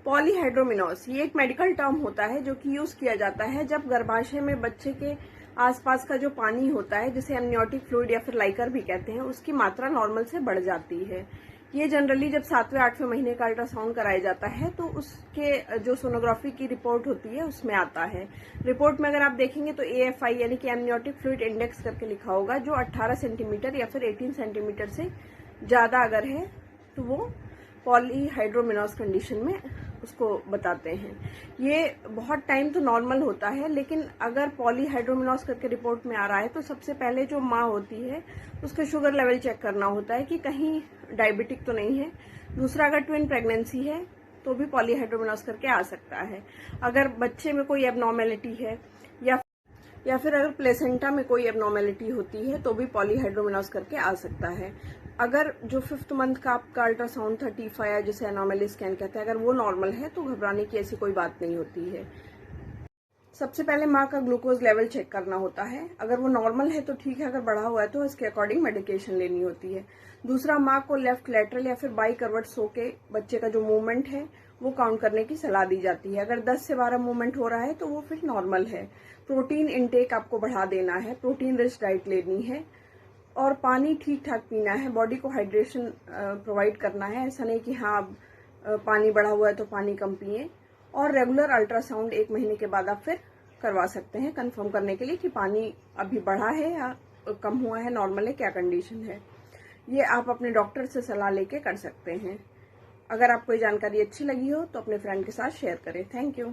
पॉलीहाइड्रोमिनोस ये एक medical term होता है जो कि यूज किया जाता है जब गर्भाशय में बच्चे के आसपास का जो पानी होता है, जिसे एमनियोटिक फ्लूइड या फिर लाइकर भी कहते हैं, उसकी मात्रा नॉर्मल से बढ़ जाती है। ये जनरली जब 7वें 8वें महीने का अल्ट्रासाउंड कराया जाता है तो उसके जो सोनोग्राफी की रिपोर्ट होती है उसमें आता है। रिपोर्ट में अगर आप देखेंगे तो AFI यानी कि एमनियोटिक फ्लूइड इंडेक्स करके लिखा होगा, जो 18 सेंटीमीटर या फिर 18 सेंटीमीटर से ज्यादा अगर है तो वो पॉलीहाइड्रोमिनोस कंडीशन में उसको बताते हैं। ये बहुत टाइम तो नॉर्मल होता है, लेकिन अगर पॉलीहाइड्रोमिनोस करके रिपोर्ट में आ रहा है तो सबसे पहले जो माँ होती है उसके शुगर लेवल चेक करना होता है कि कहीं डायबिटिक तो नहीं है। दूसरा, अगर ट्विन प्रेगनेंसी है तो भी पॉलीहाइड्रोमिनोस करके आ सकता है। अगर बच्चे में कोई एबनॉर्मेलिटी है या फिर अगर प्लेसेंटा में कोई एबनॉर्मेलिटी होती है तो भी पॉलीहाइड्रोमिनोस करके आ सकता है। अगर जो 5th मंथ का आपका अल्ट्रासाउंड 35 या जिसे एनॉमली स्कैन कहते हैं, अगर वो नॉर्मल है तो घबराने की ऐसी कोई बात नहीं होती है। सबसे पहले माँ का ग्लूकोज लेवल चेक करना होता है। अगर वो नॉर्मल है तो ठीक है, अगर बढ़ा हुआ है तो इसके अकॉर्डिंग मेडिकेशन लेनी होती है। दूसरा, माँ को लेफ्ट लैटरल या फिर बाई करवट सो के बच्चे का जो मूवमेंट है वो काउंट करने की सलाह दी जाती है। अगर 10 से 12 मूवमेंट हो रहा है तो वो फिर नॉर्मल है। प्रोटीन इनटेक आपको बढ़ा देना है, प्रोटीन रिच डाइट लेनी है और पानी ठीक ठाक पीना है। बॉडी को हाइड्रेशन प्रोवाइड करना है, ऐसा नहीं कि हाँ पानी बढ़ा हुआ है तो पानी कम पिए। और रेगुलर अल्ट्रासाउंड 1 महीने के बाद आप फिर करवा सकते हैं कंफर्म करने के लिए कि पानी अभी बढ़ा है या कम हुआ है, नॉर्मल है, क्या कंडीशन है। ये आप अपने डॉक्टर से सलाह लेके कर सकते हैं। अगर आपको ये जानकारी अच्छी लगी हो तो अपने फ्रेंड के साथ शेयर करें। Thank you.